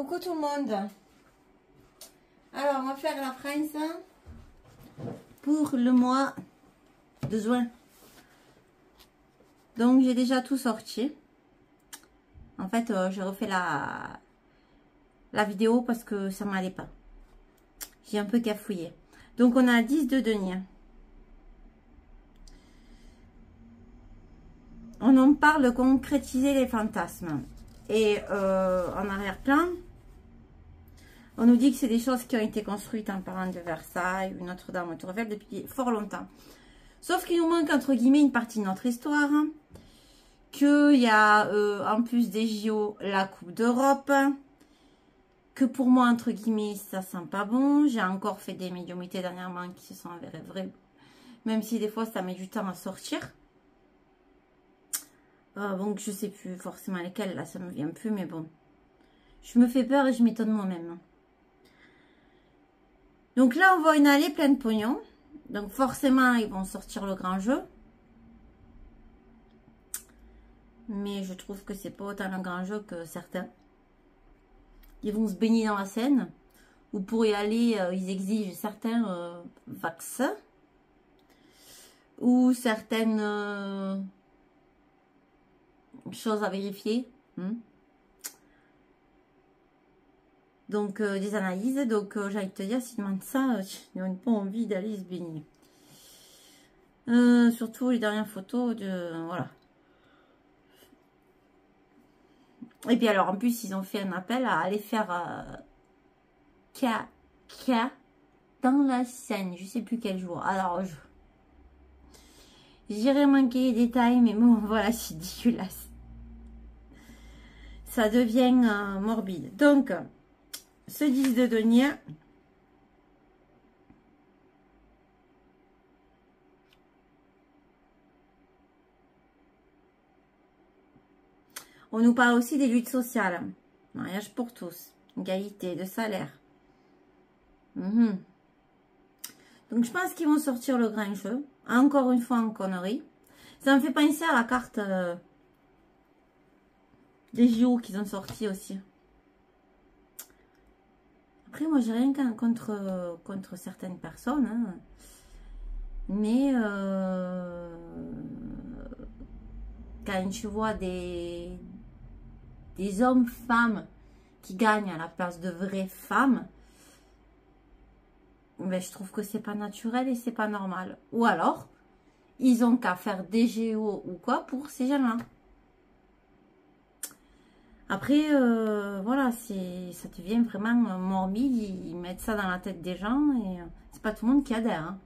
Coucou tout le monde. Alors, on va faire la France pour le mois de juin. Donc, j'ai déjà tout sorti. En fait, j'ai refait la vidéo parce que ça m'allait pas. J'ai un peu cafouillé. Donc, on a 10 de denier. On en parle de concrétiser les fantasmes. Et en arrière-plan, on nous dit que c'est des choses qui ont été construites en parlant de Versailles ou Notre-Dame ou Tour Eiffel depuis fort longtemps. Sauf qu'il nous manque entre guillemets une partie de notre histoire. Qu'il y a en plus des JO la Coupe d'Europe. Que pour moi, entre guillemets, ça sent pas bon. J'ai encore fait des médiumnités dernièrement qui se sont avérées vraies. Même si des fois ça met du temps à sortir. Donc je sais plus forcément lesquelles, là ça me vient plus, mais bon. Je me fais peur et je m'étonne moi-même. Donc là on voit une allée pleine de pognon. Donc forcément ils vont sortir le grand jeu. Mais je trouve que c'est pas autant le grand jeu que certains. Ils vont se baigner dans la Seine. Ou pour y aller, ils exigent certains vaccins. Ou certaines... choses à vérifier. Donc, des analyses. Donc, j'ai envie de te dire, s'ils demandent ça, ils n'ont pas envie d'aller se baigner. Surtout les dernières photos de... Voilà. Et puis alors, en plus, ils ont fait un appel à aller faire caca dans la Seine. Je sais plus quel jour. Alors, j'irai manquer les détails, mais bon, voilà, c'est dégueulasse. Ça devient morbide. Donc, ce 10 de denier. On nous parle aussi des luttes sociales. Mariage pour tous. Égalité de salaire. Donc, je pense qu'ils vont sortir le grand jeu. Encore une fois en connerie. Ça me fait penser à la carte... des JO qu'ils ont sorti aussi. Après, moi, j'ai rien contre certaines personnes. Hein. Mais quand je vois des hommes, femmes qui gagnent à la place de vraies femmes, ben, je trouve que c'est pas naturel et c'est pas normal. Ou alors, ils ont qu'à faire des JO ou quoi pour ces gens-là. Après, voilà, ça devient vraiment morbide. Ils mettent ça dans la tête des gens et c'est pas tout le monde qui adhère.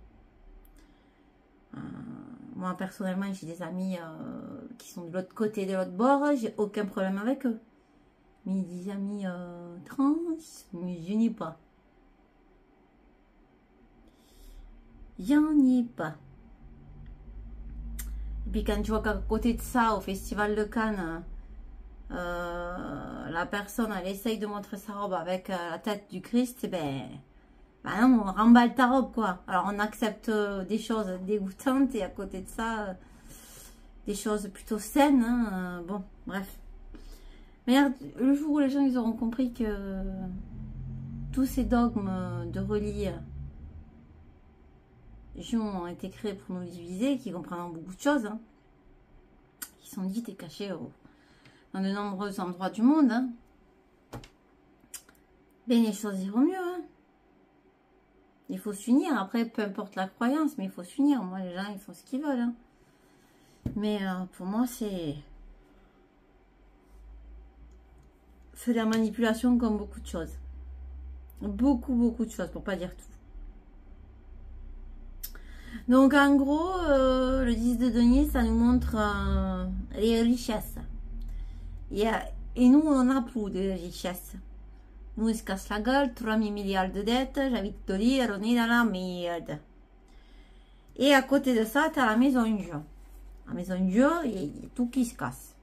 Hein. Moi, personnellement, j'ai des amis qui sont de l'autre côté, de l'autre bord. J'ai aucun problème avec eux. Mais des amis trans, mais je n'y ai pas. J'en ai pas. Et puis quand tu vois qu'à côté de ça, au Festival de Cannes... la personne elle essaye de montrer sa robe avec la tête du Christ, ben non, on remballe ta robe quoi. Alors on accepte des choses dégoûtantes et à côté de ça des choses plutôt saines, hein. Bon bref, mais le jour où les gens ils auront compris que tous ces dogmes de religion ont été créés pour nous diviser, qui comprennent beaucoup de choses, hein, qui sont dites et cachées dans de nombreux endroits du monde, hein. Ben, les choses iront mieux, hein. Il faut s'unir. Après, peu importe la croyance, mais il faut s'unir. Moi, les gens, ils font ce qu'ils veulent, hein. Mais pour moi, c'est de la manipulation comme beaucoup de choses. Beaucoup de choses, pour pas dire tout. Donc, en gros, le 10 de denier, ça nous montre les richesses. Et nous, on n'a plus de richesse. Nous, on se casse la gueule, 3000 milliards de dettes, j'ai envie de te dire, on est dans la merde. Et à côté de ça, tu as la maison de Dieu. La maison de Dieu, il y a tout qui se casse.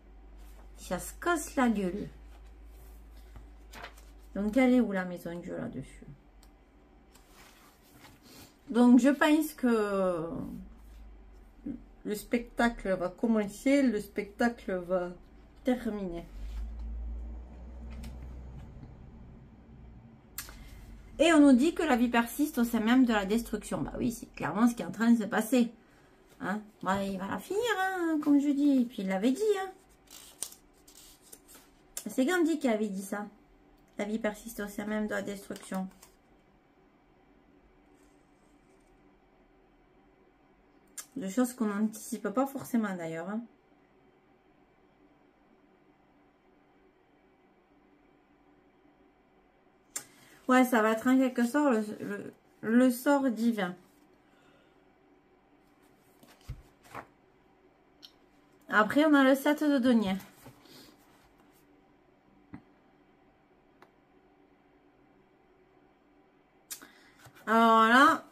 Ça se casse la gueule. Donc, elle est où la maison de Dieu là-dessus? Donc, je pense que le spectacle va commencer, le spectacle va terminé. Et on nous dit que la vie persiste au sein même de la destruction. Bah oui, c'est clairement ce qui est en train de se passer. Hein, bah, il va la finir, hein, comme je dis. Et puis il l'avait dit. Hein. C'est Gandhi qui avait dit ça. La vie persiste au sein même de la destruction. De choses qu'on n'anticipe pas forcément d'ailleurs. Hein. Ouais, ça va être en quelque sorte le sort divin. Après, on a le 7 de denier. Alors là,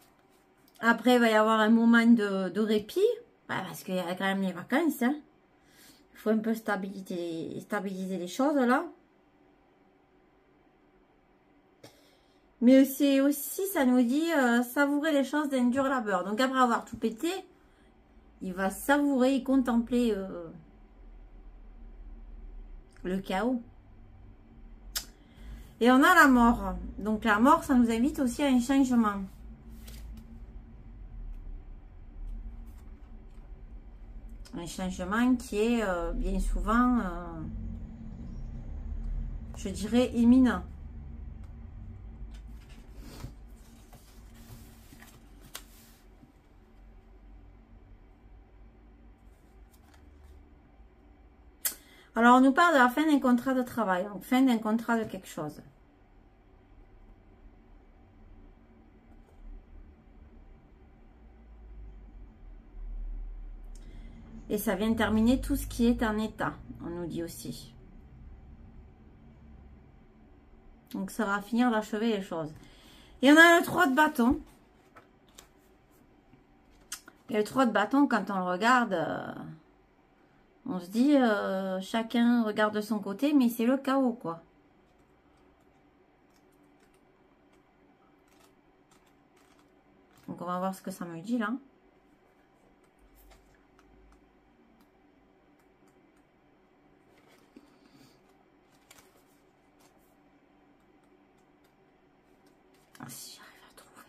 après, il va y avoir un moment de répit. Bah, parce qu'il y a quand même les vacances. Hein. Il faut un peu stabiliser les choses là. Mais c'est aussi, ça nous dit, savourer les choses d'un dur labeur. Donc après avoir tout pété, il va savourer et contempler le chaos. Et on a la mort. Donc la mort, ça nous invite aussi à un changement. Un changement qui est bien souvent, je dirais, imminent. Alors, on nous parle de la fin d'un contrat de travail, donc fin d'un contrat de quelque chose. Et ça vient terminer tout ce qui est en état, on nous dit aussi. Donc, ça va finir d'achever les choses. Et on a le 3 de bâton. Et le 3 de bâton, quand on le regarde... on se dit, chacun regarde de son côté, mais c'est le chaos, quoi. Donc, on va voir ce que ça me dit, là. Ah, si j'arrive à trouver.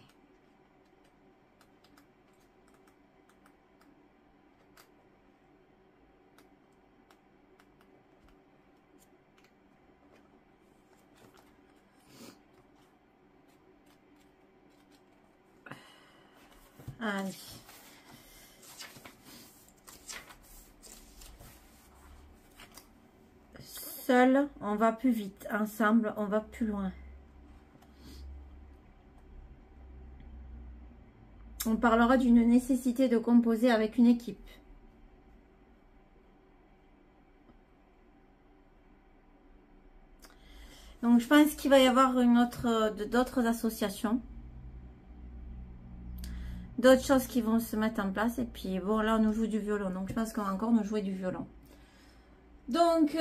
Allez. Seul, on va plus vite. Ensemble, on va plus loin. On parlera d'une nécessité de composer avec une équipe. Donc, je pense qu'il va y avoir d'autres associations. D'autres choses qui vont se mettre en place. Et puis, bon, là, on nous joue du violon. Donc, je pense qu'on va encore nous jouer du violon. Donc,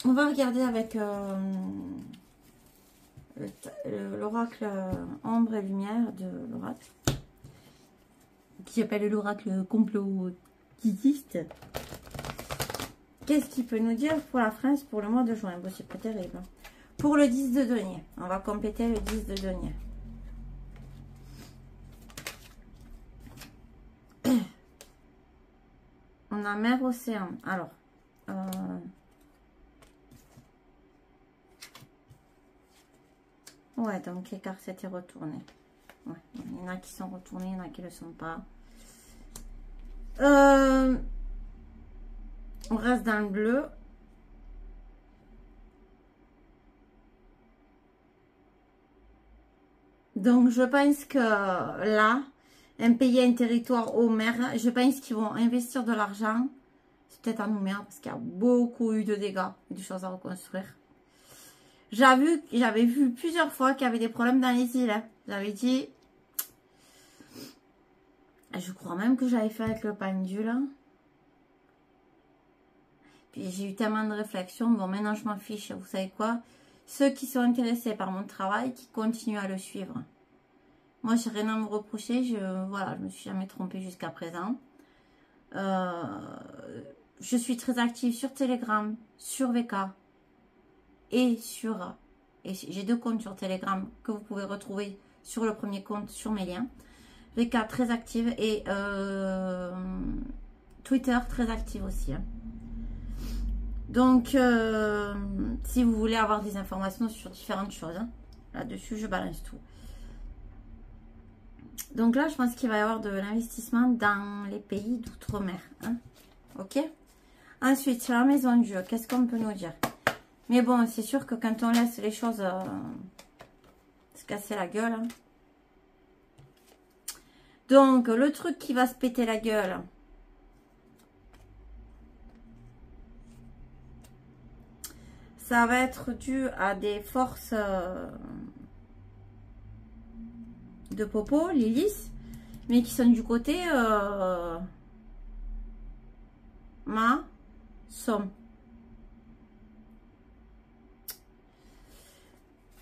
on va regarder avec l'oracle ombre et lumière de l'oracle. Qui s'appelle l'oracle complotiste. Qu'est-ce qu'il peut nous dire pour la France pour le mois de juin? Bon, c'est pas terrible. Pour le 10 de denier. On va compléter le 10 de denier. On a mer, océan. Alors. Ouais, donc les cartes s'étaient retournées. Ouais, il y en a qui sont retournés, il y en a qui ne le sont pas. On reste dans le bleu. Donc, je pense que là, un pays, un territoire aux mers, je pense qu'ils vont investir de l'argent. C'est peut-être à nous mer parce qu'il y a beaucoup eu de dégâts et de choses à reconstruire. J'avais vu plusieurs fois qu'il y avait des problèmes dans les îles. Hein. J'avais dit... Je crois même que j'avais fait avec le pendule. Hein. Puis j'ai eu tellement de réflexions. Bon, maintenant je m'en fiche. Vous savez quoi? Ceux qui sont intéressés par mon travail, qui continuent à le suivre. Moi, j'ai rien à me reprocher. Voilà, je me suis jamais trompée jusqu'à présent. Je suis très active sur Telegram, sur VK et sur Et j'ai 2 comptes sur Telegram que vous pouvez retrouver sur le premier compte, sur mes liens. VK très active et Twitter très active aussi. Hein. Donc, si vous voulez avoir des informations sur différentes choses, hein, là-dessus, je balance tout. Donc là, je pense qu'il va y avoir de l'investissement dans les pays d'outre-mer. Hein. Ok. Ensuite, sur la maison de Dieu, qu'est-ce qu'on peut nous dire? Mais bon, c'est sûr que quand on laisse les choses se casser la gueule. Hein. Donc, le truc qui va se péter la gueule... Ça va être dû à des forces de Popo, Lilith, mais qui sont du côté maçon.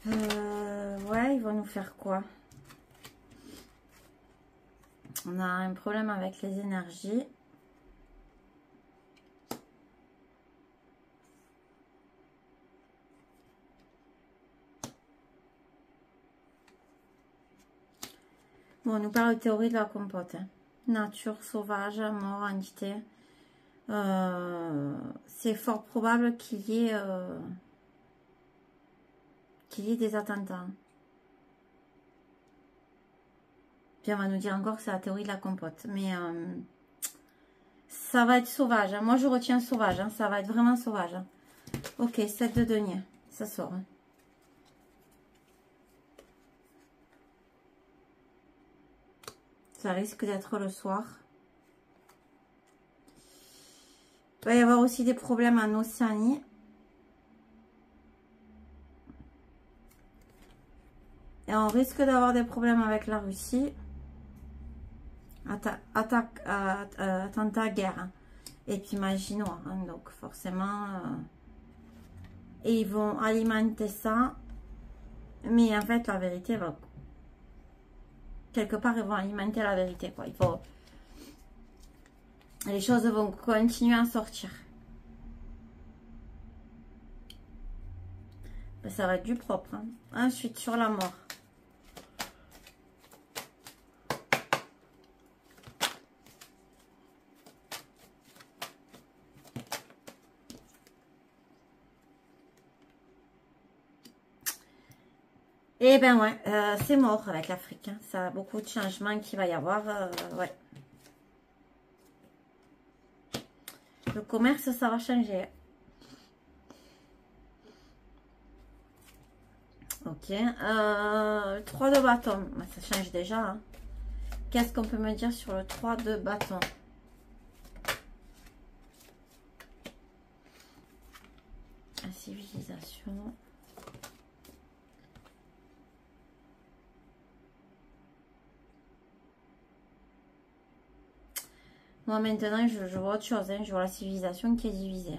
Ouais, ils vont nous faire quoi? On a un problème avec les énergies. Bon, on nous parle de théorie de la compote. Hein. Nature, sauvage, mort, entité. C'est fort probable qu'il y ait des attentats. Puis on va nous dire encore que c'est la théorie de la compote. Mais ça va être sauvage. Hein. Moi, je retiens sauvage. Hein. Ça va être vraiment sauvage. Hein. Ok, 7 de denier. Ça sort. Hein. Ça risque d'être le soir. Il va y avoir aussi des problèmes en Océanie. Et on risque d'avoir des problèmes avec la Russie. Attentat, guerre. Et puis magie chinois. Hein, donc forcément... et ils vont alimenter ça. Mais en fait, la vérité va... Quelque part, ils vont alimenter la vérité, quoi. Il faut... Les choses vont continuer à sortir. Ça va être du propre. Hein. Ensuite, sur la mort. Eh ben ouais, c'est mort avec l'Afrique. Hein. Ça a beaucoup de changements qu'il va y avoir. Ouais. Le commerce, ça va changer. Ok. 3 de bâton. Ça change déjà. Hein. Qu'est-ce qu'on peut me dire sur le 3 de bâton? La civilisation. Moi, maintenant, je vois autre chose. Hein. Je vois la civilisation qui est divisée.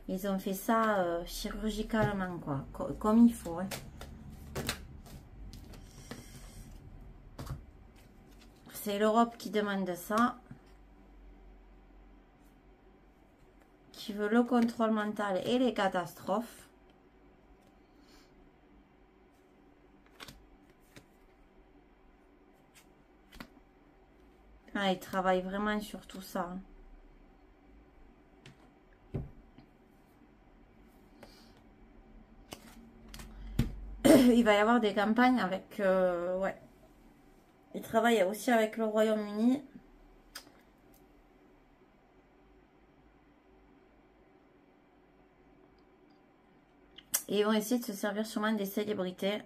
Ils ont fait ça chirurgicalement, quoi. Comme il faut. Hein. C'est l'Europe qui demande ça. Qui veut le contrôle mental et les catastrophes. Ah, ils travaillent vraiment sur tout ça. Il va y avoir des campagnes avec... ouais. Ils travaillent aussi avec le Royaume-Uni. Et ils vont essayer de se servir sûrement des célébrités.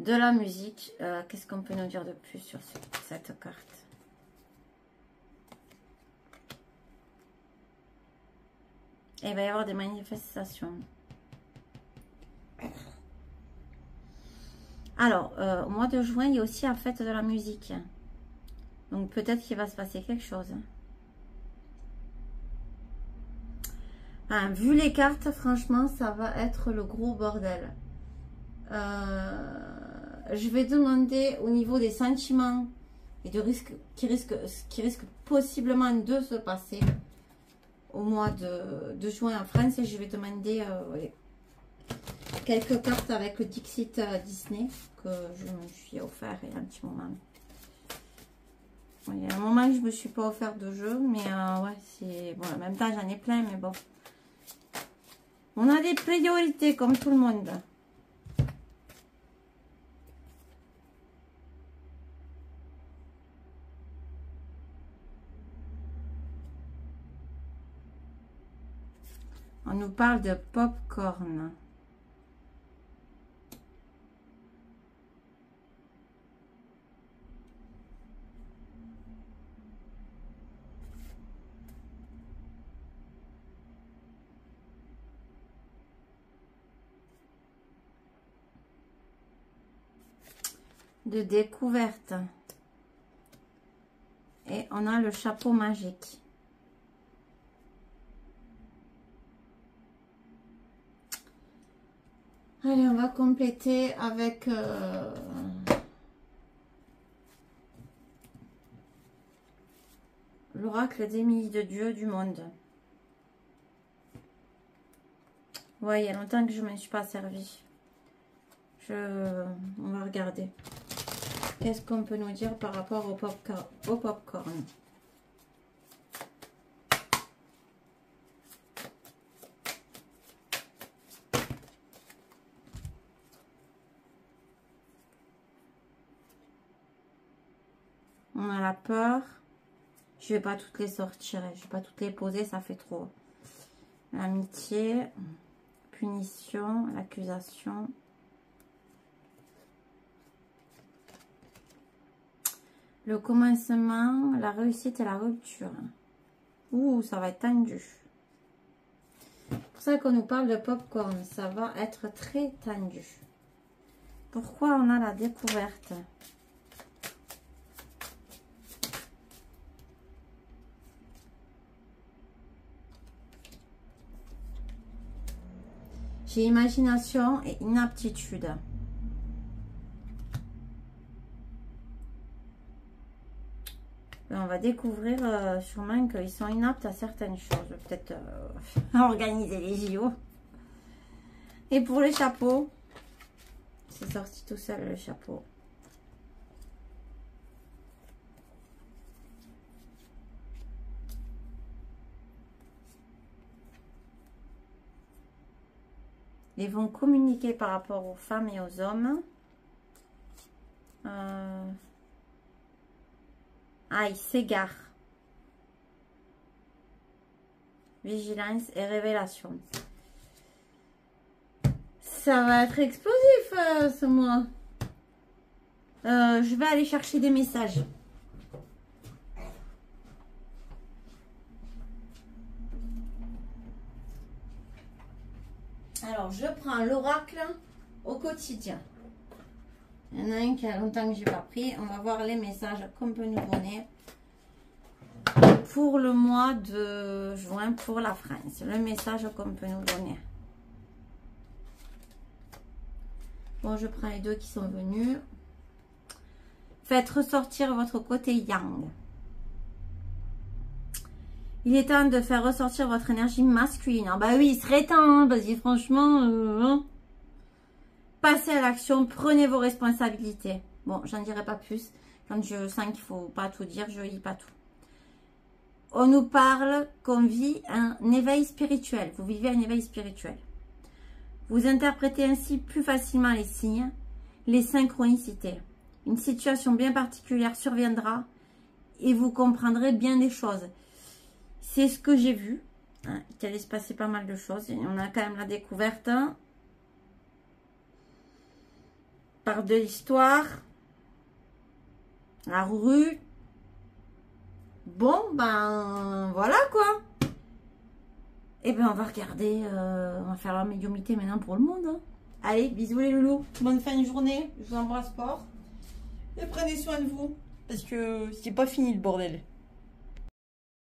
De la musique. Qu'est-ce qu'on peut nous dire de plus sur cette carte? Et il va y avoir des manifestations. Alors, au mois de juin, il y a aussi la fête de la musique. Donc peut-être qu'il va se passer quelque chose. Enfin, vu les cartes, franchement, ça va être le gros bordel. Je vais demander au niveau des sentiments et qui risque possiblement de se passer au mois de juin en France. Et je vais demander quelques cartes avec le Dixit Disney que je me suis offert il y a un petit moment. Il y a un moment que je me suis pas offert de jeu, mais ouais, c'est bon. En même temps, j'en ai plein, mais bon. On a des priorités comme tout le monde. On nous parle de popcorn. De découverte. Et on a le chapeau magique. Allez, on va compléter avec l'oracle des milliers de dieux du monde. Ouais, il y a longtemps que je ne me suis pas servi. On va regarder. Qu'est-ce qu'on peut nous dire par rapport au popcorn? On a la peur. Je vais pas toutes les sortir. Je vais pas toutes les poser. Ça fait trop. L'amitié. Punition. L'accusation. Le commencement. La réussite et la rupture. Ouh, ça va être tendu. C'est pour ça qu'on nous parle de popcorn. Ça va être très tendu. Pourquoi on a la découverte? J'ai imagination et inaptitude. On va découvrir sûrement qu'ils sont inaptes à certaines choses. Peut-être organiser les JO. Et pour le chapeau, c'est sorti tout seul le chapeau. Ils vont communiquer par rapport aux femmes et aux hommes. Ah, ils s'égarent. Vigilance et révélation. Ça va être explosif ce mois. Je vais aller chercher des messages. Alors, je prends l'oracle au quotidien. Il y en a un qui a longtemps que je n'ai pas pris. On va voir les messages qu'on peut nous donner pour le mois de juin pour la France. Le message qu'on peut nous donner. Bon, je prends les deux qui sont venus. Faites ressortir votre côté yang. Il est temps de faire ressortir votre énergie masculine. Ah bah oui, il serait temps, hein, parce que franchement, passez à l'action, prenez vos responsabilités. Bon, j'en dirai pas plus. Quand je sens qu'il faut pas tout dire, je lis pas tout. On nous parle qu'on vit un éveil spirituel. Vous vivez un éveil spirituel. Vous interprétez ainsi plus facilement les signes, les synchronicités. Une situation bien particulière surviendra et vous comprendrez bien des choses. C'est ce que j'ai vu, hein, qu'il allait se passer pas mal de choses. Et on a quand même la découverte par de l'histoire, la rue. Bon, ben voilà quoi. Et ben on va regarder, on va faire la médiumnité maintenant pour le monde. Hein. Allez, bisous les loulous, bonne fin de journée, je vous embrasse fort. Et prenez soin de vous, parce que c'est pas fini le bordel.